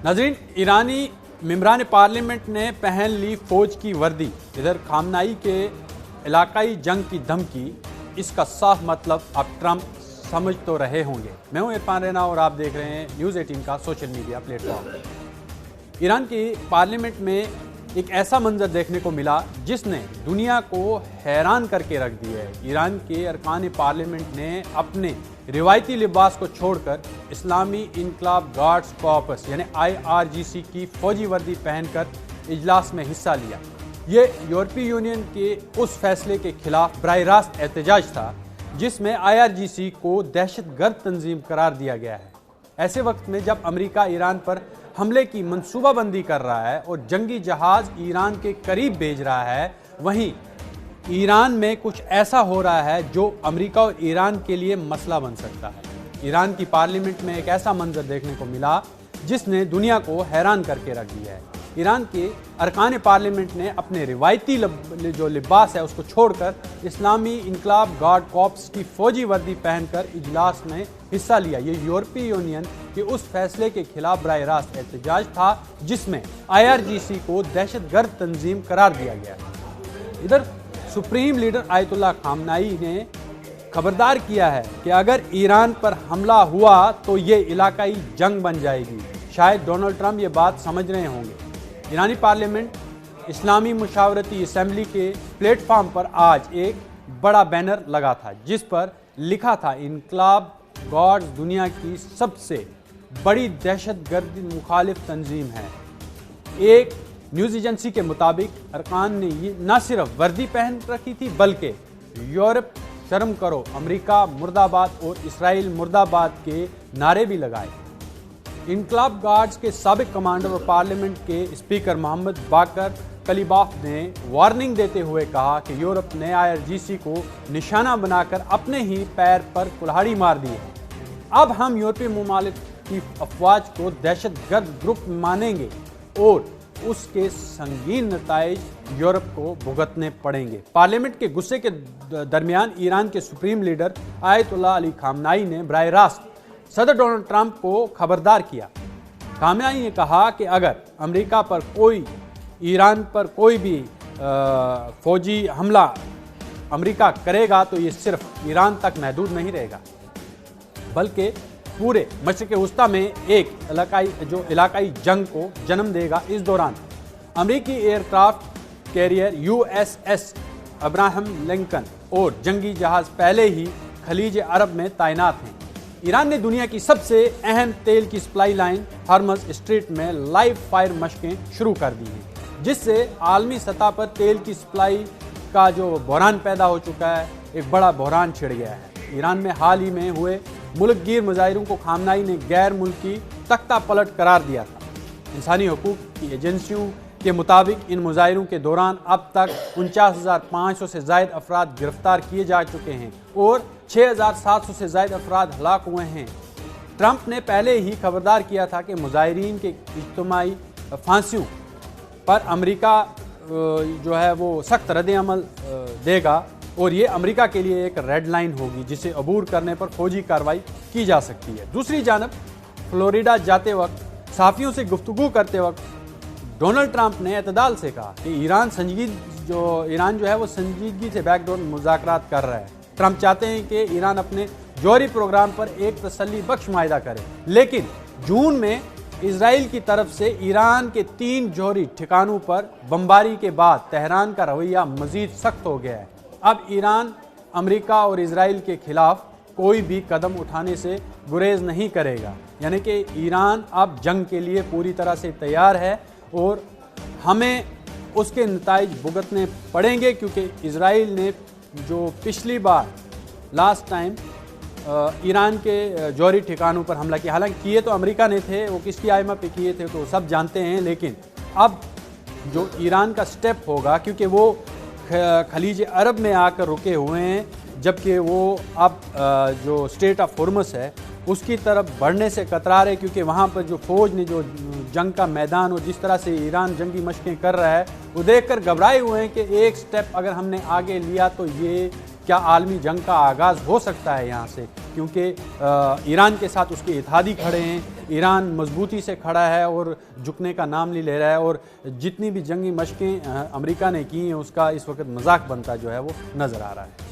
नाज़रीन, ईरानी मेंबरान पार्लियामेंट ने पहन ली फौज की वर्दी। इधर खामनाई के इलाकाई जंग की धमकी, इसका साफ मतलब अब ट्रंप समझ तो रहे होंगे। मैं हूं इरफान रैना और आप देख रहे हैं न्यूज़ 18 का सोशल मीडिया प्लेटफॉर्म। ईरान की पार्लियामेंट में एक ऐसा मंजर देखने को मिला जिसने दुनिया को हैरान करके रख दिया है। ईरान के अरकान पार्लियामेंट ने अपने रिवायती लिबास को छोड़कर इस्लामी इनकलाब गार्ड्स कॉर्पस यानी IRGC की फौजी वर्दी पहनकर इजलास में हिस्सा लिया। ये यूरोपीय यूनियन के उस फैसले के खिलाफ बराह रास्त एहतजाज था जिसमें IRGC को दहशतगर्द तंजीम करार दिया गया है। ऐसे वक्त में जब अमेरिका ईरान पर हमले की मंसूबाबंदी कर रहा है और जंगी जहाज ईरान के करीब भेज रहा है, वहीं ईरान में कुछ ऐसा हो रहा है जो अमेरिका और ईरान के लिए मसला बन सकता है। ईरान की पार्लियामेंट में एक ऐसा मंजर देखने को मिला जिसने दुनिया को हैरान करके रख दिया है। ईरान के अरकान पार्लियामेंट ने अपने रिवायती जो लिबास है उसको छोड़कर इस्लामी इनकलाब गार्ड कॉर्प्स की फौजी वर्दी पहनकर इजलास में हिस्सा लिया। ये यूरोपीय यूनियन के उस फैसले के खिलाफ बराह रास्त एहतजाज था जिसमें IRGC को दहशतगर्द तंजीम करार दिया गया। इधर सुप्रीम लीडर आयतुल्लाह खामनाई ने खबरदार किया है कि अगर ईरान पर हमला हुआ तो ये इलाकाई जंग बन जाएगी। शायद डोनाल्ड ट्रंप ये बात समझ रहे होंगे। ईरानी पार्लियामेंट इस्लामी मुशावरती असेंबली के प्लेटफॉर्म पर आज एक बड़ा बैनर लगा था जिस पर लिखा था, इनकलाब गार्ड्स दुनिया की सबसे बड़ी दहशतगर्द मुखालिफ तंजीम है। एक न्यूज़ एजेंसी के मुताबिक अरकान ने ये न सिर्फ वर्दी पहन रखी थी बल्कि यूरोप शर्म करो, अमेरिका मुर्दाबाद और इसराइल मुर्दाबाद के नारे भी लगाए। इनकलाब गार्ड्स के साबिक कमांडर और पार्लियामेंट के स्पीकर मोहम्मद बाकर कलीबाफ ने वार्निंग देते हुए कहा कि यूरोप ने IRGC को निशाना बनाकर अपने ही पैर पर कुल्हाड़ी मार दी है। अब हम यूरोपीय ममालिक की अफवाज को दहशतगर्द ग्रुप मानेंगे और उसके संगीन नताइज यूरोप को भुगतने पड़ेंगे। पार्लियामेंट के गुस्से के दरमियान ईरान के सुप्रीम लीडर आयतुल्लाह अली खामनाई ने बराह रास्त सदर डोनाल्ड ट्रंप को खबरदार किया। खामनाई ने कहा कि अगर अमेरिका पर ईरान पर कोई भी फौजी हमला अमेरिका करेगा तो ये सिर्फ ईरान तक महदूद नहीं रहेगा बल्कि पूरे मशरिक़ वस्ता में एक इलाकाई जंग को जन्म देगा। इस दौरान अमेरिकी aircraft carrier USS Abraham Lincoln और जंगी जहाज पहले ही खलीज अरब में तैनात हैं। ईरान ने दुनिया की सबसे अहम तेल की सप्लाई लाइन हॉर्मज़ स्ट्रेट में लाइव फायर मशकें शुरू कर दी हैं जिससे आलमी सतह पर तेल की सप्लाई का जो बहरान पैदा हो चुका है, एक बड़ा बहरान छिड़ गया है। ईरान में हाल ही में हुए मुल्क गिर मुजाहिरों को खामनाई ने गैर मुल्की तख्ता पलट करार दिया था। इंसानी हकूक़ की एजेंसियों के मुताबिक इन मुजाहिरों के दौरान अब तक 49,500 से ज़ायद अफराद गिरफ्तार किए जा चुके हैं और 6,700 से ज़ायद अफराद हलाक हुए हैं। ट्रंप ने पहले ही खबरदार किया था कि मुजाहिरीन के इज्तिमाई फांसियों पर अमेरिका जो है वो सख्त रद्द-ए-अमल देगा और ये अमेरिका के लिए एक रेड लाइन होगी जिसे अबूर करने पर फौजी कार्रवाई की जा सकती है। दूसरी जानब फ्लोरिडा जाते वक्त सहाफ़ियों से गुफ्तगू करते वक्त डोनाल्ड ट्रंप ने एतदाल से कहा कि ईरान जो है वो संजीदगी से बैकडोर मुज़ाकरात कर रहा है। ट्रंप चाहते हैं कि ईरान अपने जौहरी प्रोग्राम पर एक तसल्ली बख्श माहिदा करे, लेकिन जून में इजराइल की तरफ से ईरान के 3 जौहरी ठिकानों पर बमबारी के बाद तेहरान का रवैया मजीद सख्त हो गया है। अब ईरान अमेरिका और इजराइल के खिलाफ कोई भी कदम उठाने से गुरेज नहीं करेगा, यानी कि ईरान अब जंग के लिए पूरी तरह से तैयार है और हमें उसके नताइज भुगतने पड़ेंगे क्योंकि इजराइल ने जो पिछली बार लास्ट टाइम ईरान के जौहरी ठिकानों पर हमला किया, हालांकि किए तो अमेरिका ने थे, वो किसकी आइमा पे किए थे तो सब जानते हैं, लेकिन अब जो ईरान का स्टेप होगा क्योंकि वो खलीज अरब में आकर रुके हुए हैं जबकि वो अब जो स्टेट ऑफ हॉर्मज़ है उसकी तरफ बढ़ने से कतरा रहे क्योंकि वहाँ पर जो फ़ौज ने जो जंग का मैदान और जिस तरह से ईरान जंगी मशकें कर रहा है वो देखकर घबराए हुए हैं कि एक स्टेप अगर हमने आगे लिया तो ये क्या आलमी जंग का आगाज़ हो सकता है यहाँ से, क्योंकि ईरान के साथ उसके इत्तेहादी खड़े हैं, ایران مضبوطی سے کھڑا ہے اور جھکنے کا نام نہیں لے رہا ہے، اور جتنی بھی جنگی مشقیں امریکہ نے کی ہیں اس کا اس وقت مذاق بنتا جو ہے وہ نظر آ رہا ہے۔